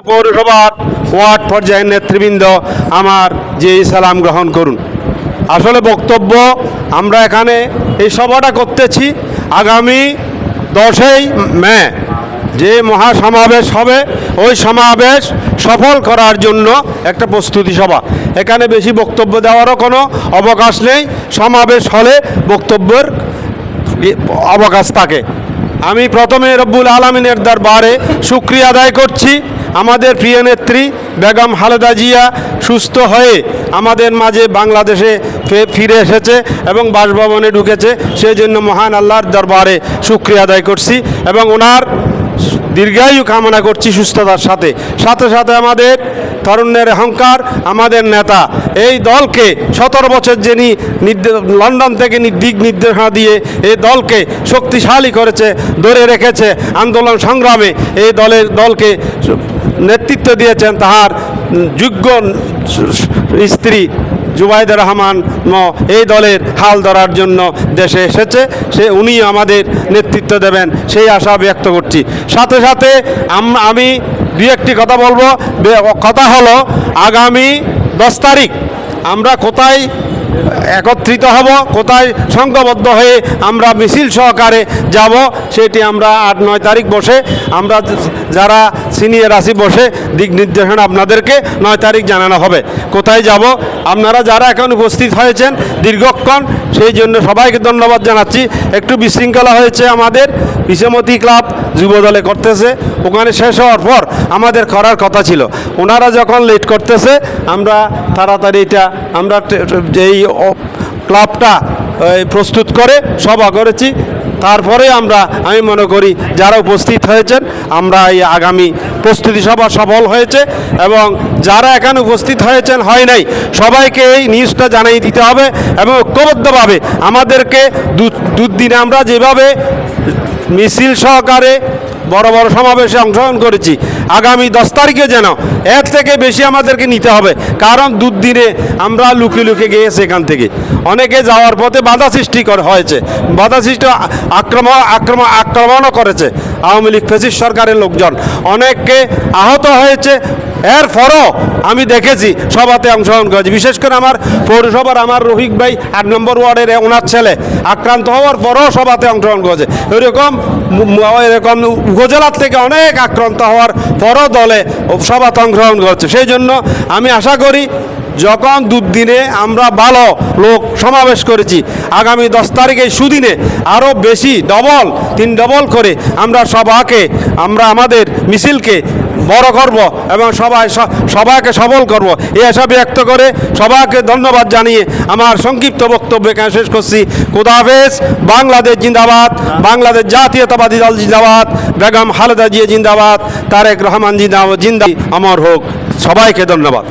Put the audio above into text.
পৌরসভার ওয়ার্ড পর্যায়ের নেতৃবৃন্দ আমার যে সালাম গ্রহণ করুন। আসলে বক্তব্য আমরা এখানে এই সভাটা করতেছি আগামী 10ই মে যে মহাসমাবেশ হবে ওই সমাবেশ সফল করার জন্য একটা প্রস্তুতি সভা। এখানে বেশি বক্তব্য দেওয়ারও কোনো অবকাশ নেই, সমাবেশ হলে বক্তব্যের অবকাশ থাকে। আমি প্রথমে রব্বুল আলমিনের দরবারে শুকরিয়া আদায় করছি। আমাদের প্রিয় নেত্রী বেগম খালেদা জিয়া সুস্থ হয়ে আমাদের মাঝে বাংলাদেশে ফিরে এসেছে এবং বাসভবনে ঢুকেছে, সেই জন্য মহান আল্লাহর দরবারে শুকরিয়া আদায় করছি এবং ওনার দীর্ঘায়ু কামনা করছি সুস্থতার সাথে সাথে আমাদের তরুণের অহংকার, আমাদের নেতা এই দলকে 17 বছর যিনি লন্ডন থেকে দিক নির্দেশনা দিয়ে এই দলকে শক্তিশালী করেছে, ধরে রেখেছে আন্দোলন সংগ্রামে, এই দলকে নেতৃত্ব দিয়েছেন তাহার যোগ্য স্ত্রী জুবাইদা রহমান এই দলের হাল ধরার জন্য দেশে এসেছে, উনি আমাদের নেতৃত্ব দেবেন সেই আশা ব্যক্ত করছি। সাথে আমি দু একটি কথা বলবো। কথা হলো আগামী 10 তারিখ আমরা কোথায় একত্রিত হব, কোথায় সংঘবদ্ধ হয়ে আমরা মিছিল সহকারে যাব, সেটি আমরা 8-9 তারিখ বসে আমরা যারা সিনিয়র আছি বসে দিক নির্দেশনা আপনাদেরকে 9 তারিখ জানানো হবে কোথায় যাব। আপনারা যারা এখন উপস্থিত হয়েছেন দীর্ঘক্ষণ, সেই জন্য সবাইকে ধন্যবাদ জানাচ্ছি। একটু বিশৃঙ্খলা হয়েছে আমাদের ইসামতি ক্লাব যুবদলে করতেছে, ওখানে শেষ হওয়ার পর আমাদের করার কথা ছিল, ওনারা যখন লেট করতেছে আমরা তাড়াতাড়ি এটা আমরা যেই ক্লাবটা প্রস্তুত করে সভা করেছি। তারপরে আমি মনে করি যারা উপস্থিত হয়েছেন আমরা এই আগামী প্রস্তুতি সভা সফল হয়েছে এবং যারা এখানে উপস্থিত হয়েছেন হয় নাই সবাইকে এই নিউজটা জানিয়ে দিতে হবে এবং ঐক্যবদ্ধভাবে আমাদেরকে দুদিনে আমরা যেভাবে মিছিল সহকারে বড় বড় সমাবেশে অংশগ্রহণ করেছি, আগামী 10 তারিখে যেন এর থেকে বেশি আমাদেরকে নিতে হবে। কারণ দুদিনে আমরা লুকিয়ে গিয়েছি, এখান থেকে অনেকে যাওয়ার পথে বাধা সৃষ্টি হয়েছে, বাধা সৃষ্টি আক্রমণও করেছে আওয়ামী লীগ ফ্যাসিস্ট সরকারের লোকজন, অনেককে আহত হয়েছে। এরপরও আমি দেখেছি সভাতে অংশগ্রহণ করেছি, বিশেষ করে আমার পৌরসভার আমার রফিক ভাই 8 নম্বর ওয়ার্ডের ওনার ছেলে আক্রান্ত হওয়ার পরও সভাতে অংশগ্রহণ করেছে। এরকম উপজেলার থেকে অনেক আক্রান্ত হওয়ার পরও দলে সভাতে অংশগ্রহণ করেছে। সেই জন্য আমি আশা করি যখন দুদিনে আমরা ভালো লোক সমাবেশ করেছি, আগামী 10 তারিখে সুদিনে আরও বেশি ডবল করে আমরা আমরা আমাদের মিছিলকে বড় করব এবং সবাইকে সফল করব এই আশা ব্যক্ত করে সবাইকে ধন্যবাদ জানিয়ে আমার সংক্ষিপ্ত বক্তব্য এখানে শেষ করছি। খোদা হাফেজ। বাংলাদেশ জিন্দাবাদ, বাংলাদেশ জাতীয়তাবাদী দল জিন্দাবাদ, বেগম খালেদা জিয়া জিন্দাবাদ, তারেক রহমান জিন্দাবাদ, অমর হোক। সবাইকে ধন্যবাদ।